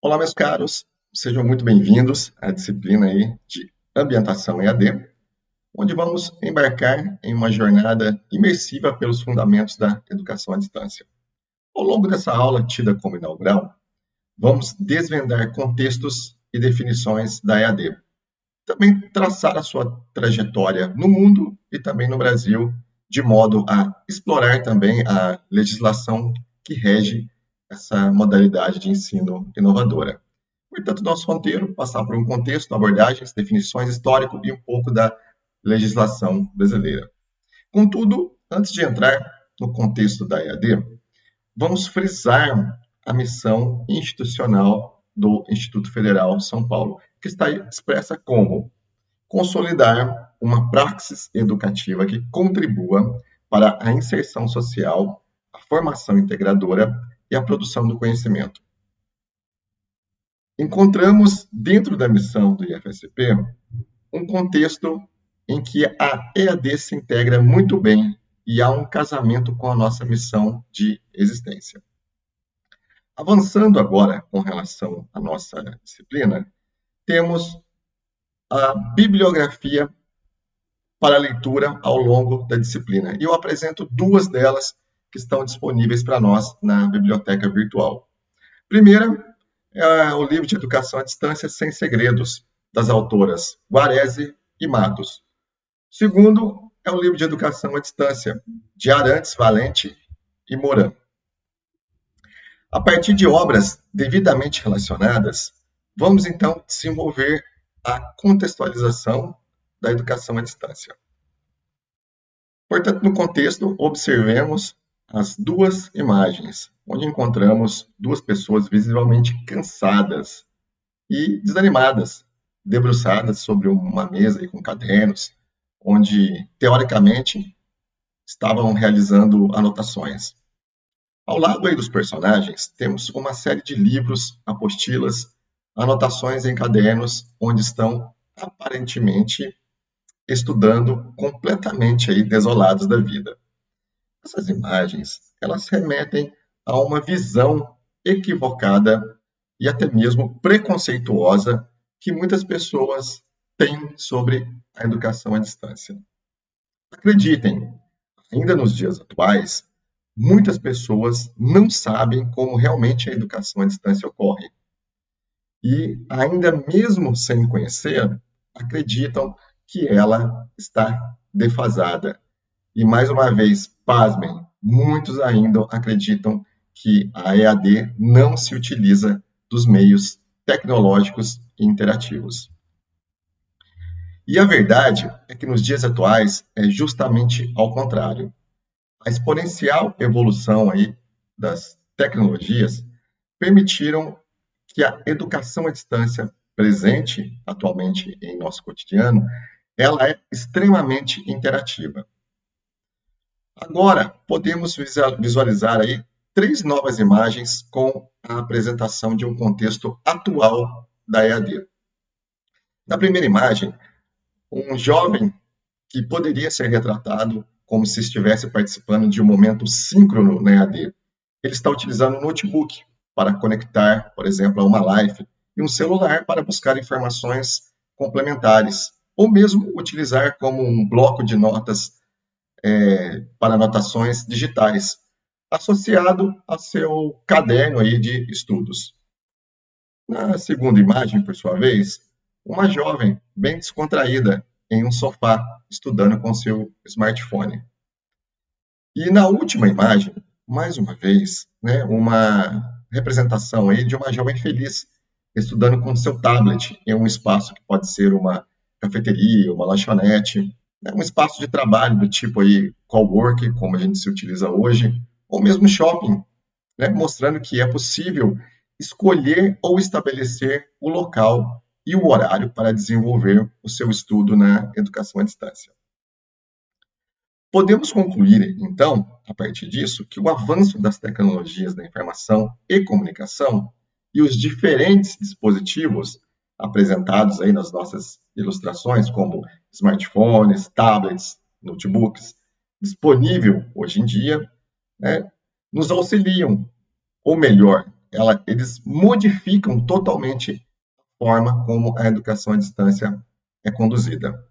Olá, meus caros, sejam muito bem-vindos à disciplina aí de Ambientação EAD, onde vamos embarcar em uma jornada imersiva pelos fundamentos da educação à distância. Ao longo dessa aula, tida como inaugural, vamos desvendar contextos e definições da EAD, também traçar a sua trajetória no mundo e também no Brasil, de modo a explorar também a legislação que rege essa modalidade de ensino inovadora. Portanto, nosso roteiro passar por um contexto, abordagens, definições, histórico e um pouco da legislação brasileira. Contudo, antes de entrar no contexto da EAD, vamos frisar a missão institucional do Instituto Federal de São Paulo, que está expressa como consolidar uma praxis educativa que contribua para a inserção social, a formação integradora e a produção do conhecimento. Encontramos dentro da missão do IFSP um contexto em que a EAD se integra muito bem e há um casamento com a nossa missão de existência. Avançando agora com relação à nossa disciplina, temos a bibliografia para leitura ao longo da disciplina. E eu apresento duas delas que estão disponíveis para nós na biblioteca virtual. Primeira é o livro de Educação à Distância Sem Segredos, das autoras Guarese e Matos. Segundo é o livro de Educação à Distância, de Arantes, Valente e Moran. A partir de obras devidamente relacionadas, vamos então desenvolver a contextualização da educação à distância. Portanto, no contexto, observemos as duas imagens, onde encontramos duas pessoas visivelmente cansadas e desanimadas, debruçadas sobre uma mesa com cadernos, onde, teoricamente, estavam realizando anotações. Ao lado aí dos personagens, temos uma série de livros, apostilas, anotações em cadernos, onde estão aparentemente estudando completamente aí desolados da vida. Essas imagens, elas remetem a uma visão equivocada e até mesmo preconceituosa que muitas pessoas têm sobre a educação à distância. Acreditem, ainda nos dias atuais, muitas pessoas não sabem como realmente a educação à distância ocorre. E, ainda mesmo sem conhecer, acreditam que ela está defasada. E, mais uma vez, pasmem, muitos ainda acreditam que a EAD não se utiliza dos meios tecnológicos e interativos. E a verdade é que nos dias atuais é justamente ao contrário. A exponencial evolução aí das tecnologias permitiram que a educação à distância presente atualmente em nosso cotidiano, ela é extremamente interativa. Agora, podemos visualizar aí três novas imagens com a apresentação de um contexto atual da EAD. Na primeira imagem, um jovem que poderia ser retratado como se estivesse participando de um momento síncrono na EAD. Ele está utilizando um notebook para conectar, por exemplo, a uma live e um celular para buscar informações complementares, ou mesmo utilizar como um bloco de notas para anotações digitais, associado ao seu caderno aí de estudos. Na segunda imagem, por sua vez, uma jovem bem descontraída em um sofá, estudando com seu smartphone. E na última imagem, mais uma vez, né, uma representação aí de uma jovem feliz, estudando com seu tablet em um espaço que pode ser uma cafeteria, uma lanchonete, né, um espaço de trabalho do tipo aí cowork, como a gente se utiliza hoje, ou mesmo shopping, né, mostrando que é possível escolher ou estabelecer o local e o horário para desenvolver o seu estudo na educação à distância. Podemos concluir, então, a partir disso, que o avanço das tecnologias da informação e comunicação e os diferentes dispositivos apresentados aí nas nossas ilustrações, como smartphones, tablets, notebooks, disponível hoje em dia, né, nos auxiliam, ou melhor, eles modificam totalmente a forma como a educação à distância é conduzida.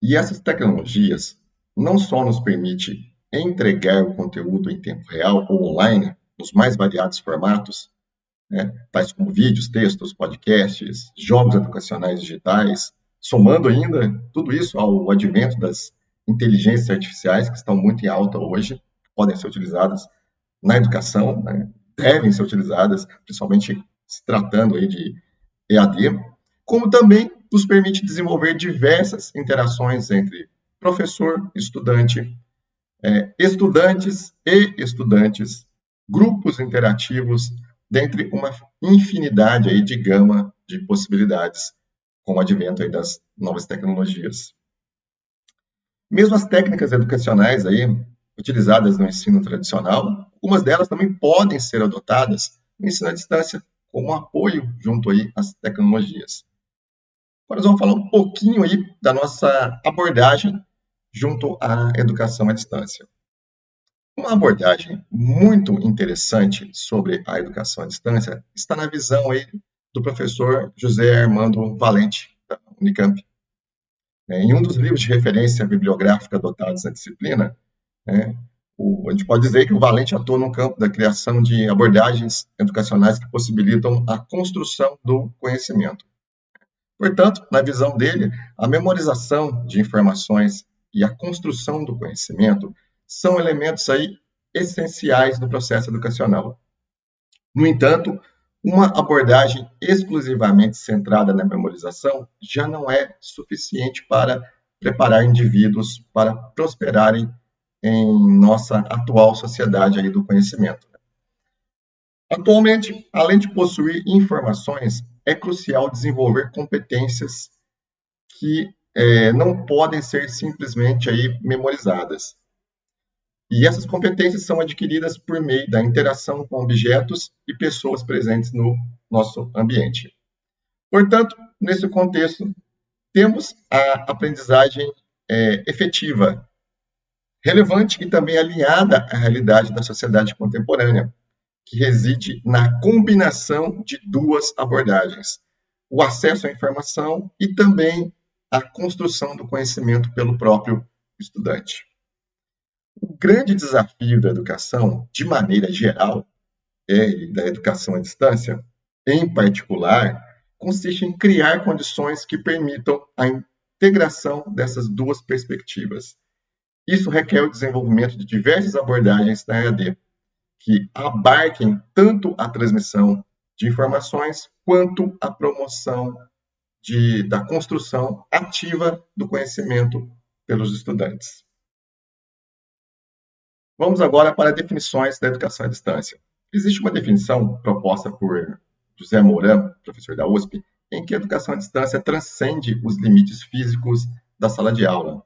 E essas tecnologias não só nos permitem entregar o conteúdo em tempo real ou online, nos mais variados formatos, né, tais como vídeos, textos, podcasts, jogos educacionais digitais, somando ainda tudo isso ao advento das inteligências artificiais, que estão muito em alta hoje, podem ser utilizadas na educação, né, devem ser utilizadas, principalmente se tratando aí de EAD, como também nos permite desenvolver diversas interações entre professor, estudante, estudantes e estudantes, grupos interativos, dentre uma infinidade aí de gama de possibilidades com o advento aí das novas tecnologias. Mesmo as técnicas educacionais aí utilizadas no ensino tradicional, algumas delas também podem ser adotadas no ensino à distância como apoio junto aí às tecnologias. Agora nós vamos falar um pouquinho aí da nossa abordagem junto à educação à distância. Uma abordagem muito interessante sobre a educação à distância está na visão aí do professor José Armando Valente, da Unicamp. Em um dos livros de referência bibliográfica adotados na disciplina, a gente pode dizer que o Valente atua no campo da criação de abordagens educacionais que possibilitam a construção do conhecimento. Portanto, na visão dele, a memorização de informações e a construção do conhecimento são elementos aí essenciais do processo educacional. No entanto, uma abordagem exclusivamente centrada na memorização já não é suficiente para preparar indivíduos para prosperarem em nossa atual sociedade aí do conhecimento. Atualmente, além de possuir informações, é crucial desenvolver competências que não podem ser simplesmente aí memorizadas. E essas competências são adquiridas por meio da interação com objetos e pessoas presentes no nosso ambiente. Portanto, nesse contexto, temos a aprendizagem efetiva, relevante e também alinhada à realidade da sociedade contemporânea, que reside na combinação de duas abordagens: o acesso à informação e também a construção do conhecimento pelo próprio estudante. O grande desafio da educação, de maneira geral, e da educação à distância, em particular, consiste em criar condições que permitam a integração dessas duas perspectivas. Isso requer o desenvolvimento de diversas abordagens na EAD, que abarquem tanto a transmissão de informações quanto a promoção da construção ativa do conhecimento pelos estudantes. Vamos agora para definições da educação à distância. Existe uma definição proposta por José Mourão, professor da USP, em que a educação à distância transcende os limites físicos da sala de aula,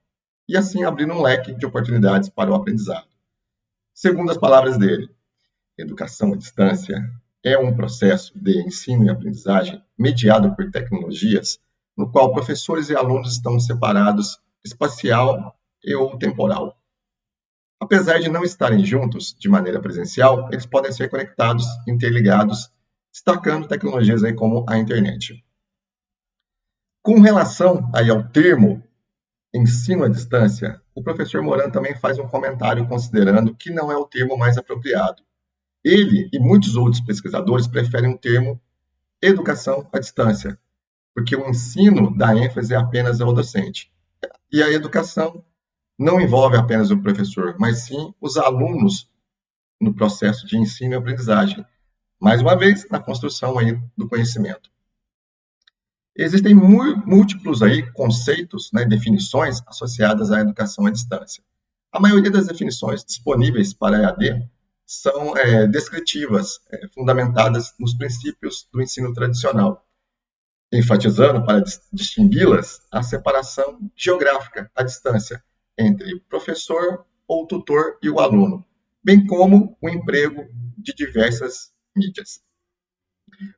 e assim abrindo um leque de oportunidades para o aprendizado. Segundo as palavras dele, educação à distância é um processo de ensino e aprendizagem mediado por tecnologias, no qual professores e alunos estão separados espacial e ou temporal. Apesar de não estarem juntos de maneira presencial, eles podem ser conectados, interligados, destacando tecnologias aí como a internet. Com relação aí ao termo ensino à distância, o professor Moran também faz um comentário considerando que não é o termo mais apropriado. Ele e muitos outros pesquisadores preferem o termo educação à distância, porque o ensino dá ênfase apenas ao docente. E a educação não envolve apenas o professor, mas sim os alunos no processo de ensino e aprendizagem, mais uma vez, na construção aí do conhecimento. Existem múltiplos aí conceitos, definições associadas à educação à distância. A maioria das definições disponíveis para a EAD são descritivas, fundamentadas nos princípios do ensino tradicional, enfatizando, para distingui-las, a separação geográfica, à distância, entre professor ou tutor e o aluno, bem como o emprego de diversas mídias.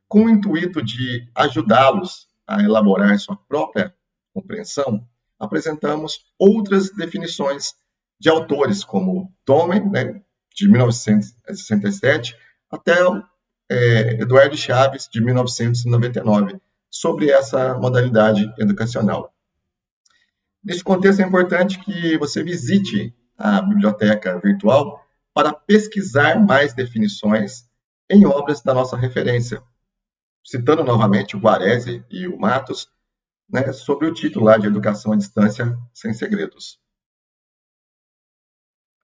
Com o intuito de ajudá-los a elaborar sua própria compreensão, apresentamos outras definições de autores, como Thomen, de 1967, até Eduardo Chaves, de 1999, sobre essa modalidade educacional. Nesse contexto, é importante que você visite a biblioteca virtual para pesquisar mais definições em obras da nossa referência. Citando novamente o Guarese e o Matos, né, sobre o título lá de Educação à Distância Sem Segredos.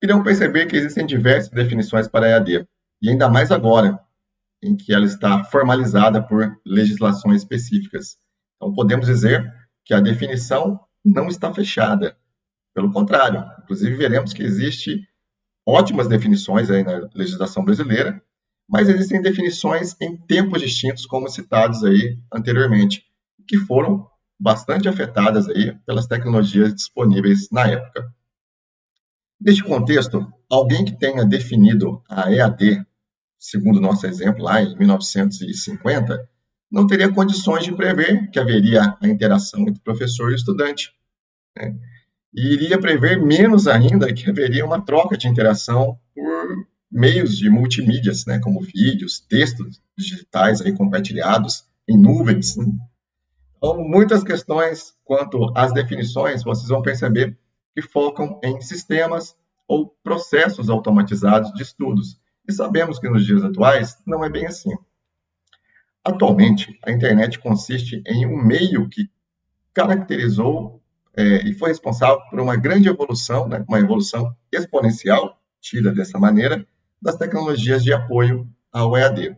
Irão perceber que existem diversas definições para a EAD, e ainda mais agora, em que ela está formalizada por legislações específicas. Então, podemos dizer que a definição não está fechada. Pelo contrário, inclusive veremos que existe ótimas definições aí na legislação brasileira, mas existem definições em tempos distintos, como citados aí anteriormente, que foram bastante afetadas aí pelas tecnologias disponíveis na época. Neste contexto, alguém que tenha definido a EAD, segundo o nosso exemplo lá em 1950, não teria condições de prever que haveria a interação entre professor e estudante, né? E iria prever menos ainda que haveria uma troca de interação por meios de multimídias, né, como vídeos, textos digitais aí compartilhados em nuvens, né? Então, muitas questões quanto às definições, vocês vão perceber que focam em sistemas ou processos automatizados de estudos. E sabemos que nos dias atuais não é bem assim. Atualmente, a internet consiste em um meio que caracterizou e foi responsável por uma grande evolução, né, uma evolução exponencial, tida dessa maneira, das tecnologias de apoio ao EAD.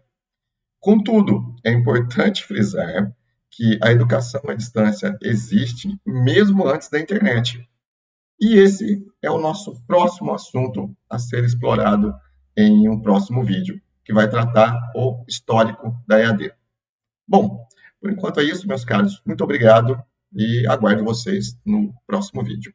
Contudo, é importante frisar que a educação à distância existe mesmo antes da internet. E esse é o nosso próximo assunto a ser explorado em um próximo vídeo, que vai tratar o histórico da EAD. Bom, por enquanto é isso, meus caros. Muito obrigado e aguardo vocês no próximo vídeo.